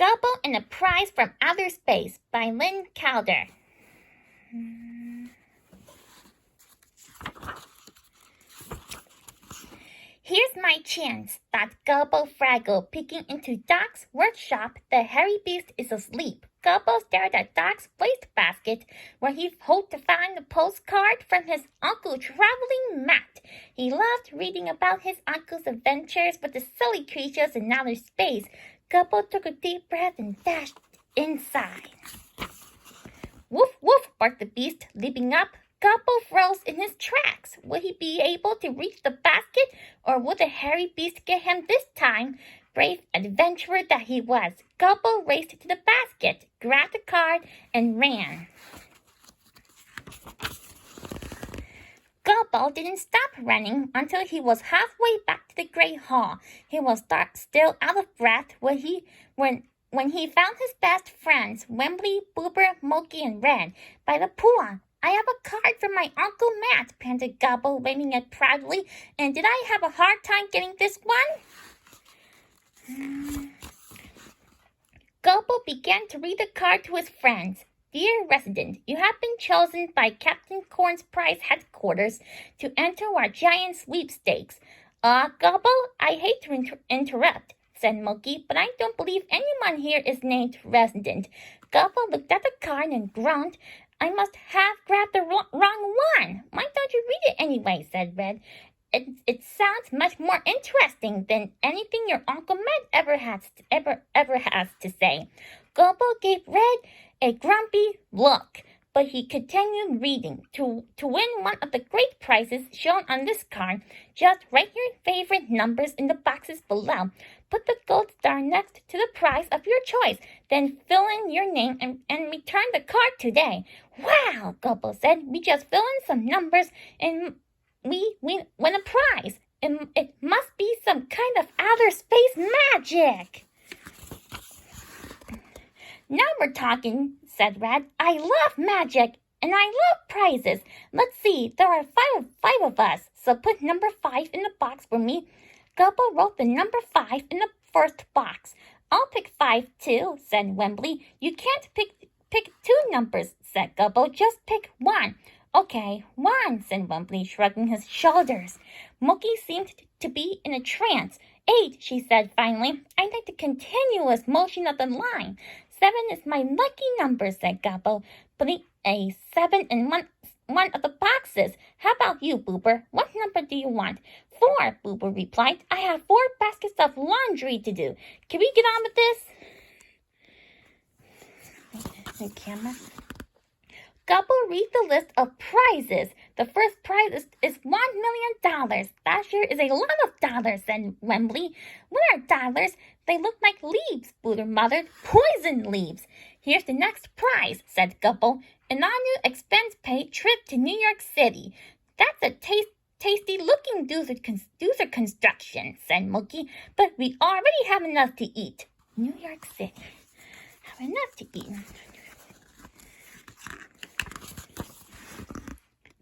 Gobo and a Prize from Outer Space by Lynn Calder. Here's my chance, thought Gobo Fraggle, peeking into Doc's workshop. The hairy beast is asleep. Gobo stared at Doc's wastebasket, where he hoped to find a postcard from his uncle traveling Matt. He loved reading about his uncle's adventures with the silly creatures in outer space. Gobo took a deep breath and dashed inside. Woof, woof, barked the beast, leaping up. Gobo froze in his tracks. Would he be able to reach the basket, or would the hairy beast get him this time? Brave adventurer that he was, Gobo raced to the basket, grabbed the card, and ran. Gobo didn't stop running until he was halfway back to the Great Hall. He was still out of breath when he found his best friends, Wembley, Boober, Moki, and Red, by the pool. I have a card from my Uncle Matt, panted Gobo, waving it proudly. And did I have a hard time getting this one? Gobo began to read the card to his friends. Dear resident, you have been chosen by Captain Corn's Prize headquarters to enter our giant sweepstakes. Gobo, I hate to interrupt, said Moki, but I don't believe anyone here is named resident. Gobo looked at the card and groaned. I must have grabbed the wrong one. Why don't you read it anyway, said Red. It sounds much more interesting than anything your Uncle Matt ever has to say. Gobo gave Red a grumpy look, but he continued reading. To win one of the great prizes shown on this card, just write your favorite numbers in the boxes below. Put the gold star next to the prize of your choice. Then fill in your name and return the card today. Wow, Gobo said. We just fill in some numbers and we win a prize. It must be some kind of outer space magic. Now we're talking, said Red. I love magic and I love prizes. Let's see, there are five of us, so put number 5 in the box for me. Gobo wrote the number 5 in the first box. I'll pick 5 too, said Wembley. You can't pick 2 numbers, said Gobo. Just pick 1. Okay, 1, said Wembley, shrugging his shoulders. Moki seemed to be in a trance. 8, she said finally. I like the continuous motion of the line. 7 is my lucky number, said Gobo, putting a 7 in one of the boxes. How about you, Boober? What number do you want? 4, Boober replied. I have 4 baskets of laundry to do. Can we get on with this? The camera. Gobo read the list of prizes. The first prize is $1 million. That sure is a lot of dollars, said Wembley. What are dollars? They look like leaves, Boober muttered. Poison leaves. Here's the next prize, said Gobo. An all-new expense-paid trip to New York City. That's a tasty-looking doozer construction, said Moki. But we already have enough to eat. New York City. Have enough to eat.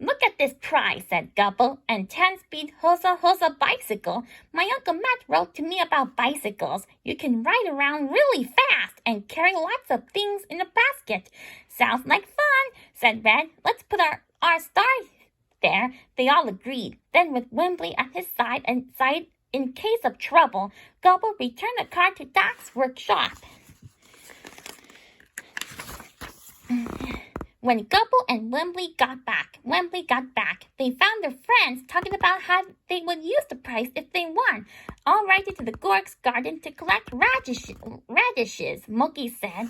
Look at this prize, said Gobo, and 10-speed Hosa bicycle. My Uncle Matt wrote to me about bicycles. You can ride around really fast and carry lots of things in a basket. Sounds like fun, said Red. Let's put our stars there. They all agreed. Then with Wembley at his side in case of trouble, Gobo returned the card to Doc's workshop. When Gobo and Wembley got back, they found their friends talking about how they would use the prize if they won. All righted to the Gorg's garden to collect radishes, Moki said.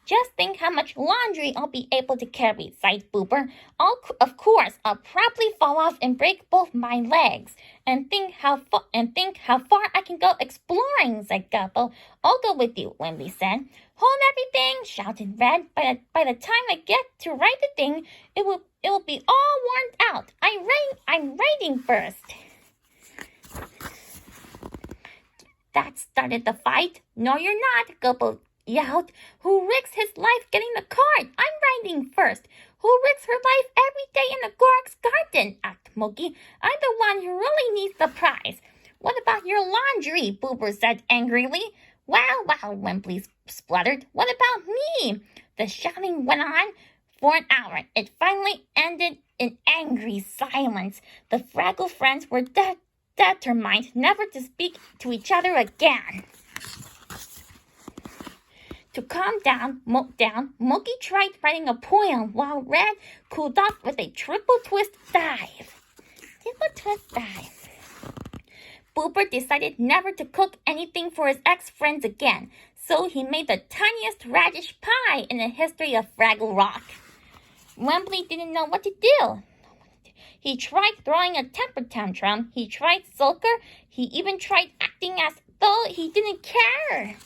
Just think how much laundry I'll be able to carry, sighed Boober. Of course, I'll probably fall off and break both my legs. And think how far I can go exploring, said Gobo. I'll go with you, Wembley said. Hold everything, shouted Red. By the time I get to write the thing, it will be all worn out. I'm writing first. That started the fight. No, you're not, Gobo yelled. Who risks his life getting the card? I'm writing first. Who risks her life every day in the Gorg's garden? Asked Moki. I'm the one who really needs the prize. What about your laundry? Boober said angrily. Well, Wembley spluttered. What about me? The shouting went on for an hour. It finally ended in angry silence. The Fraggle friends were determined never to speak to each other again. To calm down, Monkey tried writing a poem while Red cooled off with a triple twist dive. Boober decided never to cook anything for his ex-friends again, so he made the tiniest radish pie in the history of Fraggle Rock. Wembley didn't know what to do. He tried throwing a temper tantrum, he tried sulker, he even tried acting as though he didn't care.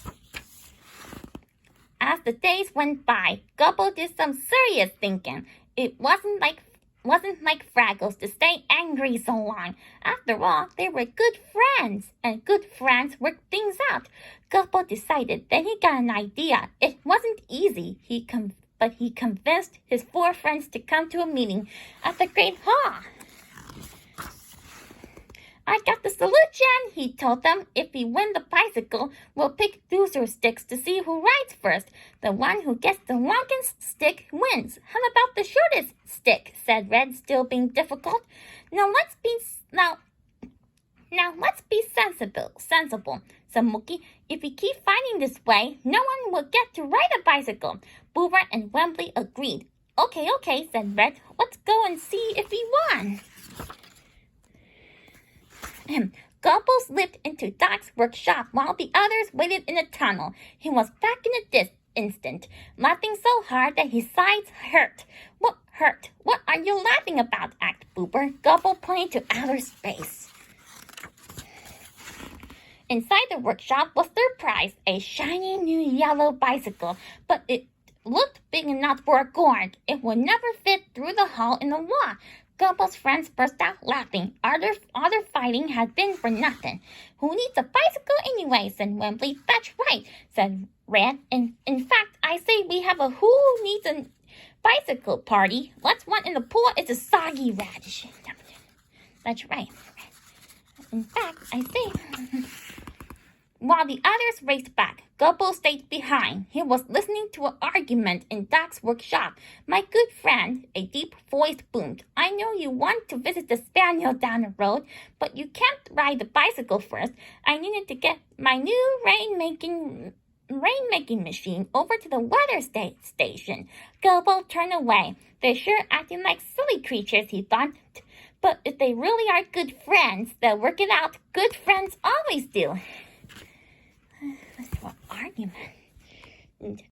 As the days went by, Gobo did some serious thinking. It wasn't like Fraggles to stay angry so long. After all, they were good friends, and good friends work things out. Gobo decided that he got an idea. It wasn't easy, but he convinced his 4 friends to come to a meeting at the Great Hall. I got the solution, he told them. If we win the bicycle, we'll pick loser sticks to see who rides first. The one who gets the longest stick wins. How about the shortest stick? Said Red, still being difficult. Now let's be sensible, said Mookie. If we keep fighting this way, no one will get to ride a bicycle. Boober and Wembley agreed. Okay, said Red. Let's go and see if we won. Gobo slipped into Doc's workshop while the others waited in the tunnel. He was back in a instant, laughing so hard that his sides hurt. What hurt? What are you laughing about? Asked Boober. Gobo pointed to outer space. Inside the workshop was their prize, a shiny new yellow bicycle, but it looked big enough for a gourd. It would never fit through the hole in the wall. Gobo's friends burst out laughing. All their fighting had been for nothing. Who needs a bicycle anyway? Said Wembley. That's right, said Red. In fact, I say we have a who needs a bicycle party. Let's one in the pool. It's a soggy radish. That's right. In fact, I say... While the others raced back, Gobo stayed behind. He was listening to an argument in Doc's workshop. My good friend, a deep voice boomed. I know you want to visit the spaniel down the road, but you can't ride the bicycle first. I needed to get my new rain-making machine over to the weather station. Gobo turned away. They're sure acting like silly creatures, he thought. But if they really are good friends, they'll work it out. Good friends always do. Argument.